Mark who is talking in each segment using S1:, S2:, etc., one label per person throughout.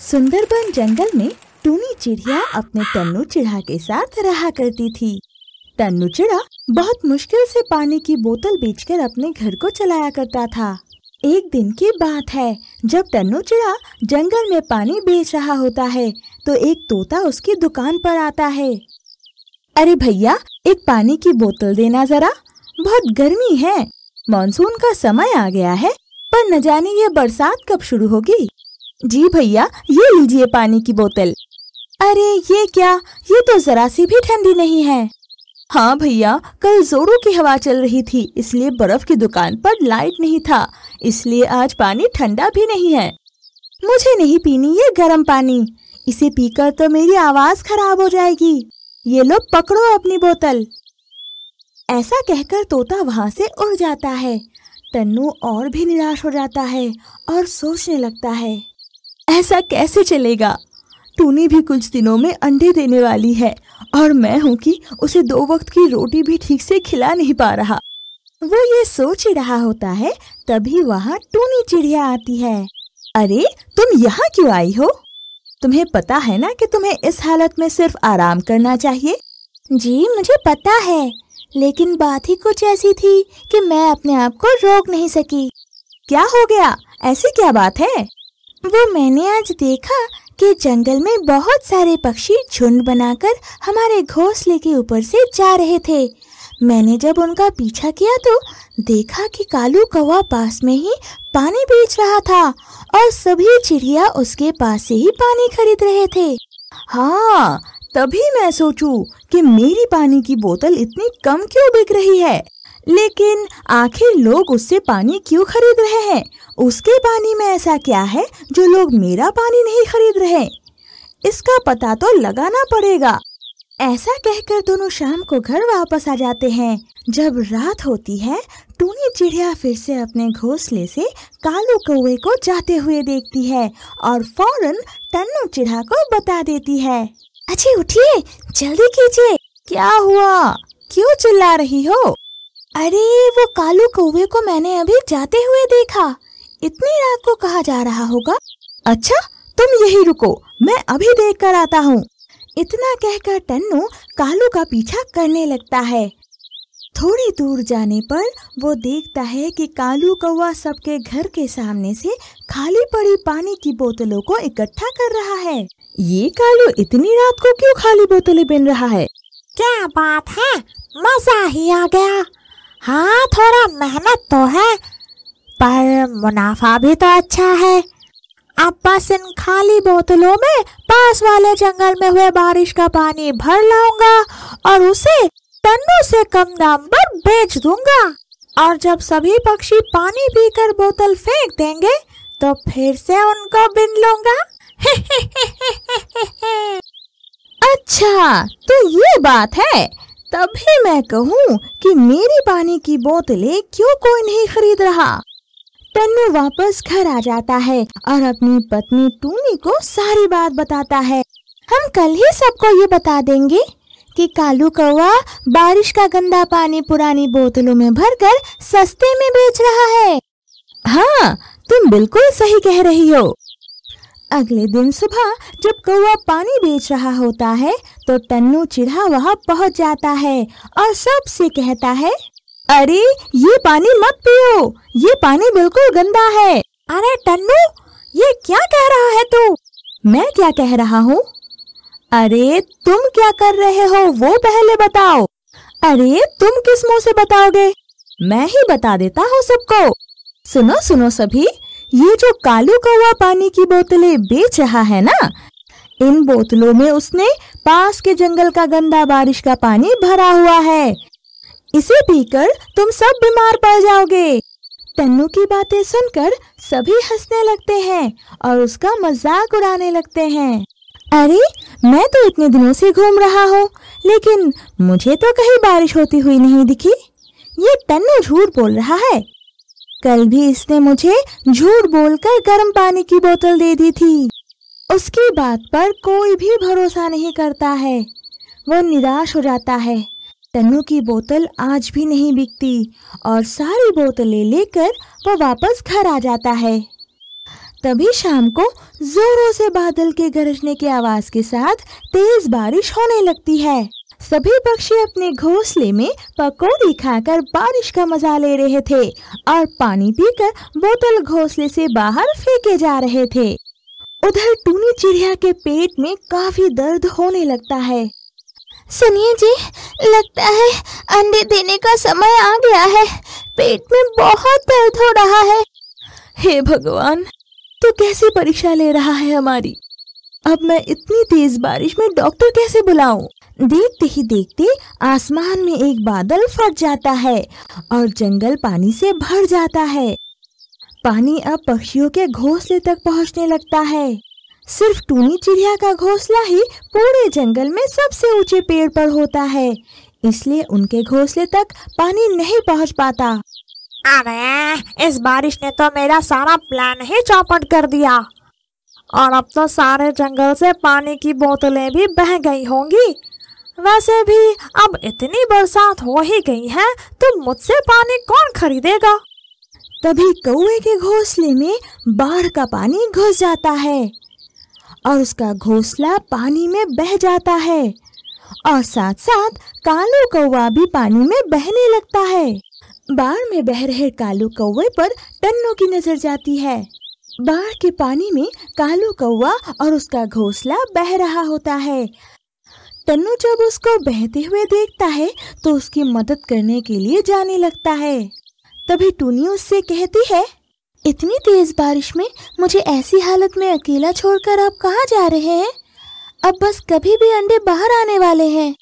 S1: सुंदरबन जंगल में टूनी चिड़िया अपने टन्नू चिढ़ा के साथ रहा करती थी। टन्नू चिढ़ा बहुत मुश्किल से पानी की बोतल बेचकर अपने घर को चलाया करता था। एक दिन की बात है, जब टन्नू चिढ़ा जंगल में पानी बेच रहा होता है तो एक तोता उसकी दुकान पर आता है। अरे भैया, एक पानी की बोतल देना जरा, बहुत गर्मी है, मानसून का समय आ गया है, पर न जाने ये बरसात कब शुरू होगी। जी भैया, ये लीजिए पानी की बोतल। अरे ये क्या, ये तो जरा सी भी ठंडी नहीं है। हाँ भैया, कल जोरों की हवा चल रही थी, इसलिए बर्फ की दुकान पर लाइट नहीं था, इसलिए आज पानी ठंडा भी नहीं है। मुझे नहीं पीनी ये गर्म पानी, इसे पीकर तो मेरी आवाज खराब हो जाएगी। ये लो पकड़ो अपनी बोतल। ऐसा कहकर तोता वहाँ से उड़ जाता है। टन्नू और भी निराश हो जाता है और सोचने लगता है, ऐसा कैसे चलेगा। टूनी भी कुछ दिनों में अंडे देने वाली है और मैं हूँ कि उसे 2 वक्त की रोटी भी ठीक से खिला नहीं पा रहा। वो ये सोच ही रहा होता है, तभी वहाँ टूनी चिड़िया आती है। अरे तुम यहाँ क्यों आई हो? तुम्हें पता है ना कि तुम्हें इस हालत में सिर्फ आराम करना चाहिए। जी मुझे पता है, लेकिन बात ही कुछ ऐसी थी कि मैं अपने आप को रोक नहीं सकी। क्या हो गया? ऐसी क्या बात है? वो मैंने आज देखा कि जंगल में बहुत सारे पक्षी झुंड बनाकर हमारे घोंसले के ऊपर से जा रहे थे। मैंने जब उनका पीछा किया तो देखा कि कालू कौवा पास में ही पानी बेच रहा था और सभी चिड़िया उसके पास से ही पानी खरीद रहे थे। हाँ, तभी मैं सोचूं कि मेरी पानी की बोतल इतनी कम क्यों बिक रही है। लेकिन आखिर लोग उससे पानी क्यों खरीद रहे हैं? उसके पानी में ऐसा क्या है जो लोग मेरा पानी नहीं खरीद रहे? इसका पता तो लगाना पड़ेगा। ऐसा कहकर दोनों शाम को घर वापस आ जाते हैं। जब रात होती है, टूनी चिड़िया फिर से अपने घोंसले से कालू कौवे को जाते हुए देखती है और फौरन टन्नू चिढ़ा को बता देती है। अच्छी उठिए, जल्दी कीजिए। क्या हुआ? क्यों चिल्ला रही हो? अरे वो कालू कौवे को मैंने अभी जाते हुए देखा। इतनी रात को कहाँ जा रहा होगा? अच्छा, तुम यही रुको, मैं अभी देख कर आता हूँ। इतना कहकर टन्नू कालू का पीछा करने लगता है। थोड़ी दूर जाने पर वो देखता है कि कालू कौवा सबके घर के सामने से खाली पड़ी पानी की बोतलों को इकट्ठा कर रहा है। ये कालू इतनी रात को क्यों खाली बोतलें बिन रहा है?
S2: क्या बात है, मजा ही आ गया। हाँ, थोड़ा मेहनत तो है पर मुनाफा भी तो अच्छा है। अब बस इन खाली बोतलों में पास वाले जंगल में हुए बारिश का पानी भर लाऊंगा और उसे टन्नू से कम दाम पर बेच दूंगा। और जब सभी पक्षी पानी पीकर बोतल फेंक देंगे तो फिर से उनको बिन लूंगा।
S1: अच्छा, तो ये बात है। तभी मैं कहूँ कि मेरी पानी की बोतलें क्यों कोई नहीं खरीद रहा। टन्नू वापस घर आ जाता है और अपनी पत्नी टूनी को सारी बात बताता है। हम कल ही सबको ये बता देंगे कि कालू कौवा बारिश का गंदा पानी पुरानी बोतलों में भरकर सस्ते में बेच रहा है। हाँ, तुम बिल्कुल सही कह रही हो। अगले दिन सुबह जब कौवा पानी बेच रहा होता है तो टन्नू चिढ़ा वहाँ पहुँच जाता है और सबसे कहता है, अरे ये पानी मत पियो, ये पानी बिल्कुल गंदा है।
S2: अरे टन्नू, ये क्या कह रहा है तू?
S1: मैं क्या कह रहा हूँ? अरे तुम क्या कर रहे हो वो पहले बताओ। अरे तुम किस मुंह से बताओगे? मैं ही बता देता हूँ सबको। सुनो सुनो सभी, ये जो कालू कौवा पानी की बोतलें बेच रहा है ना, इन बोतलों में उसने पास के जंगल का गंदा बारिश का पानी भरा हुआ है। इसे पीकर तुम सब बीमार पड़ जाओगे। टन्नू की बातें सुनकर सभी हंसने लगते हैं और उसका मजाक उड़ाने लगते हैं। अरे मैं तो इतने दिनों से घूम रहा हूँ, लेकिन मुझे तो कहीं बारिश होती हुई नहीं दिखी। ये टन्नू झूठ बोल रहा है। कल भी इसने मुझे झूठ बोलकर गर्म पानी की बोतल दे दी थी। उसकी बात पर कोई भी भरोसा नहीं करता है। वो निराश हो जाता है। टन्नू की बोतल आज भी नहीं बिकती और सारी बोतलें लेकर वो वापस घर आ जाता है। तभी शाम को जोरों से बादल के गरजने की आवाज के साथ तेज बारिश होने लगती है। सभी पक्षी अपने घोंसले में पकौड़ी खाकर बारिश का मजा ले रहे थे और पानी पीकर बोतल घोंसले से बाहर फेंके जा रहे थे। उधर टूनी चिड़िया के पेट में काफी दर्द होने लगता है।
S2: सुनिए जी, लगता है अंडे देने का समय आ गया है। पेट में बहुत दर्द हो रहा है।
S1: हे भगवान, तू कैसे परीक्षा ले रहा है हमारी। अब मैं इतनी तेज बारिश में डॉक्टर कैसे बुलाऊं? देखते ही देखते आसमान में एक बादल फट जाता है और जंगल पानी से भर जाता है। पानी अब पक्षियों के घोंसले तक पहुंचने लगता है। सिर्फ टूनी चिड़िया का घोंसला ही पूरे जंगल में सबसे ऊंचे पेड़ पर होता है, इसलिए उनके घोंसले तक पानी नहीं पहुंच पाता।
S2: अरे, इस बारिश ने तो मेरा सारा प्लान ही चौपट कर दिया और अब तो सारे जंगल से पानी की बोतलें भी बह गई होंगी। वैसे भी अब इतनी बरसात हो ही गई है तो मुझसे पानी कौन खरीदेगा।
S1: तभी कौवे के घोंसले में बाढ़ का पानी घुस जाता है और उसका घोंसला पानी में बह जाता है और साथ साथ कालू कौवा भी पानी में बहने लगता है। बाढ़ में बह रहे कालू कौवे पर टन्नू की नजर जाती है। बाढ़ के पानी में कालू कौवा और उसका घोंसला बह रहा होता है। टन्नू जब उसको बहते हुए देखता है तो उसकी मदद करने के लिए जाने लगता है। तभी टूनी उससे कहती है, इतनी तेज बारिश में मुझे ऐसी हालत में अकेला छोड़कर आप कहाँ जा रहे हैं? अब बस कभी भी अंडे बाहर आने वाले हैं।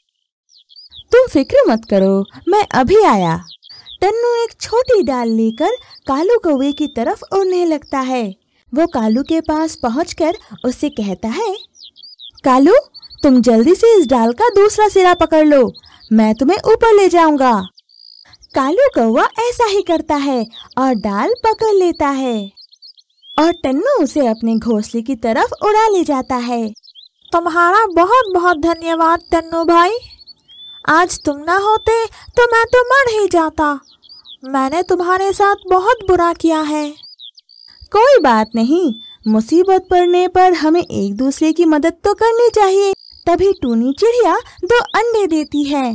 S1: तुम फिक्र मत करो, मैं अभी आया। टन्नू एक छोटी डाल लेकर कालू कौवे की तरफ उड़ने लगता है। वो कालू के पास पहुंचकर उससे कहता है, कालू, तुम जल्दी से इस डाल का दूसरा सिरा पकड़ लो, मैं तुम्हें ऊपर ले जाऊंगा। कालू कौवा ऐसा ही करता है और डाल पकड़ लेता है और टन्नू उसे अपने घोंसले की तरफ उड़ा ले जाता है।
S2: तुम्हारा बहुत बहुत धन्यवाद टन्नू भाई। आज तुम ना होते तो मैं तो मर ही जाता। मैंने तुम्हारे साथ बहुत बुरा किया है।
S1: कोई बात नहीं, मुसीबत पड़ने पर हमें एक दूसरे की मदद तो करनी चाहिए। तभी टूनी चिड़िया 2 अंडे देती है।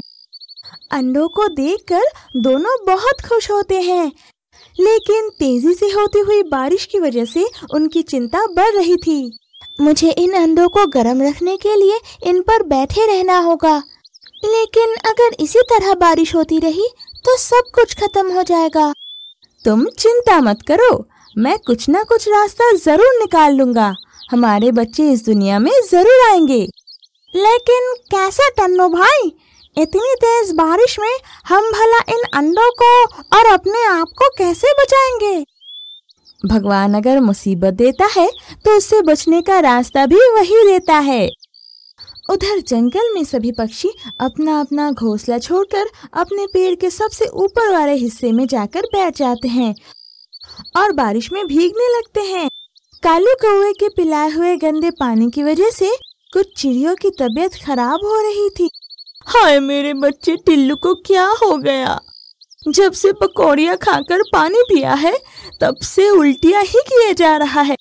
S1: अंडों को देखकर दोनों बहुत खुश होते हैं, लेकिन तेजी से होती हुई बारिश की वजह से उनकी चिंता बढ़ रही थी। मुझे इन अंडों को गर्म रखने के लिए इन पर बैठे रहना होगा, लेकिन अगर इसी तरह बारिश होती रही तो सब कुछ खत्म हो जाएगा। तुम चिंता मत करो, मैं कुछ ना कुछ रास्ता जरूर निकाल लूंगा। हमारे बच्चे इस दुनिया में जरूर आएंगे।
S2: लेकिन कैसे टन्नू भाई? इतनी तेज बारिश में हम भला इन अंडों को और अपने आप को कैसे बचाएंगे?
S1: भगवान अगर मुसीबत देता है तो उससे बचने का रास्ता भी वही देता है। उधर जंगल में सभी पक्षी अपना अपना घोंसला छोड़कर अपने पेड़ के सबसे ऊपर वाले हिस्से में जाकर बैठ जाते हैं और बारिश में भीगने लगते हैं। कालू कौवे के पिलाए हुए गंदे पानी की वजह से कुछ चिड़ियों की तबीयत खराब हो रही थी। हाय मेरे बच्चे टिल्लू को क्या हो गया? जब से पकौड़ियाँ खाकर पानी पिया है तब से उल्टियाँ ही किए जा रहा है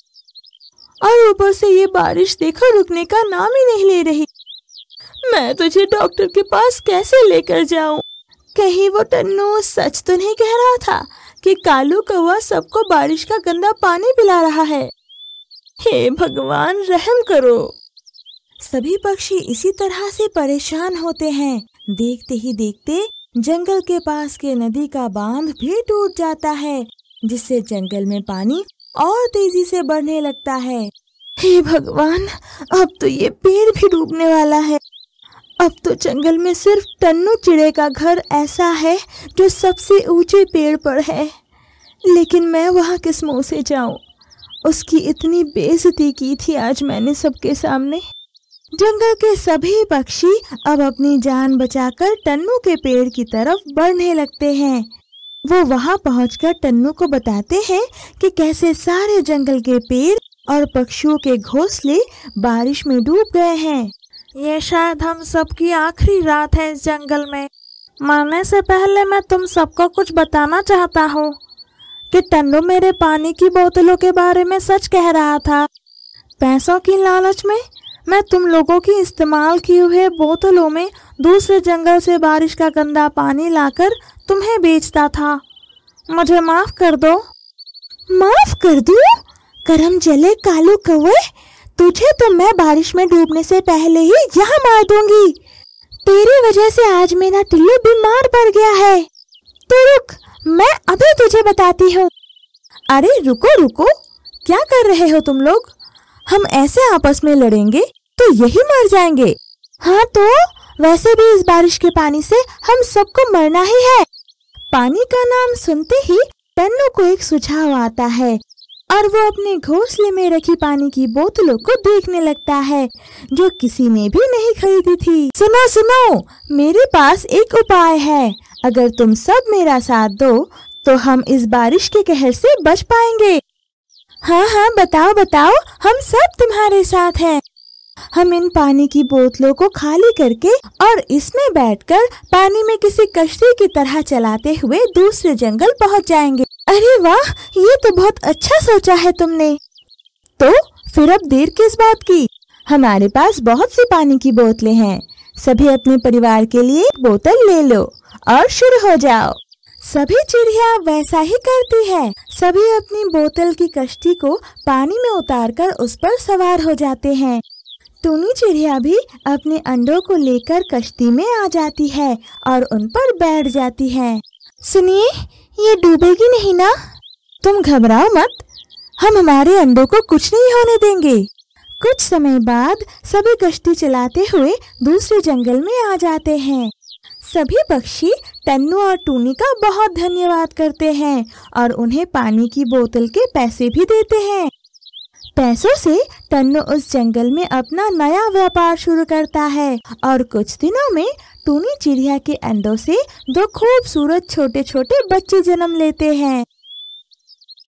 S1: और ऊपर से ये बारिश देखो रुकने का नाम ही नहीं ले रही। मैं तुझे डॉक्टर के पास कैसे लेकर जाऊं? कहीं वो टन्नू सच तो नहीं कह रहा था कि कालू कौवा सबको बारिश का गंदा पानी पिला रहा है? हे भगवान, रहम करो। सभी पक्षी इसी तरह से परेशान होते हैं। देखते ही देखते जंगल के पास के नदी का बांध भी टूट जाता है, जिससे जंगल में पानी और तेजी से बढ़ने लगता है। हे भगवान, अब तो ये पेड़ भी डूबने वाला है। अब तो जंगल में सिर्फ टन्नू चिड़े का घर ऐसा है जो सबसे ऊंचे पेड़ पर है, लेकिन मैं वहाँ किस मुंह से जाऊं? उसकी इतनी बेइज्जती की थी आज मैंने सबके सामने। जंगल के सभी पक्षी अब अपनी जान बचाकर टन्नू के पेड़ की तरफ बढ़ने लगते हैं। वो वहां पहुंचकर टन्नू को बताते हैं कि कैसे सारे जंगल के पेड़ और पक्षियों के घोंसले बारिश में डूब गए हैं।
S2: ये शायद हम सबकी आखिरी रात है इस जंगल में। मरने से पहले मैं तुम सबको कुछ बताना चाहता हूँ
S1: कि टन्नू मेरे पानी की बोतलों के बारे में सच कह रहा था। पैसों की लालच में मैं तुम लोगों की इस्तेमाल किए हुए बोतलों में दूसरे जंगल से बारिश का गंदा पानी लाकर तुम्हें बेचता था। मुझे माफ कर दो।
S2: माफ कर दूं? करम जले कालू कौवे, तुझे तो मैं बारिश में डूबने से पहले ही यहाँ मार दूंगी। तेरी वजह से आज मेरा टिल्लू बीमार पड़ गया है। तो रुक, मैं अभी तुझे बताती हूँ।
S1: अरे रुको रुको, क्या कर रहे हो तुम लोग? हम ऐसे आपस में लड़ेंगे तो यही मर जाएंगे।
S2: हाँ तो वैसे भी इस बारिश के पानी से हम सबको मरना ही है।
S1: पानी का नाम सुनते ही टन्नू को एक सुझाव आता है और वो अपने घोंसले में रखी पानी की बोतलों को देखने लगता है जो किसी ने भी नहीं खरीदी थी। सुनो सुनो, मेरे पास एक उपाय है। अगर तुम सब मेरा साथ दो तो हम इस बारिश के कहर से बच पाएंगे।
S2: हाँ हाँ, बताओ बताओ, हम सब तुम्हारे साथ हैं।
S1: हम इन पानी की बोतलों को खाली करके और इसमें बैठकर पानी में किसी कश्ती की तरह चलाते हुए दूसरे जंगल पहुंच जाएंगे।
S2: अरे वाह, ये तो बहुत अच्छा सोचा है तुमने।
S1: तो फिर अब देर किस बात की? हमारे पास बहुत सी पानी की बोतलें हैं। सभी अपने परिवार के लिए एक बोतल ले लो और शुरू हो जाओ। सभी चिड़िया वैसा ही करती है। सभी अपनी बोतल की कश्ती को पानी में उतारकर उस पर सवार हो जाते हैं। टूनी चिड़िया भी अपने अंडों को लेकर कश्ती में आ जाती है और उन पर बैठ जाती है।
S2: सुनिए, ये डूबेगी नहीं ना?
S1: तुम घबराओ मत, हम हमारे अंडों को कुछ नहीं होने देंगे। कुछ समय बाद सभी कश्ती चलाते हुए दूसरे जंगल में आ जाते हैं। सभी पक्षी टन्नू और टूनी का बहुत धन्यवाद करते हैं और उन्हें पानी की बोतल के पैसे भी देते हैं। पैसों से टन्नू उस जंगल में अपना नया व्यापार शुरू करता है और कुछ दिनों में टूनी चिड़िया के अंडों से 2 खूबसूरत छोटे छोटे बच्चे जन्म लेते हैं।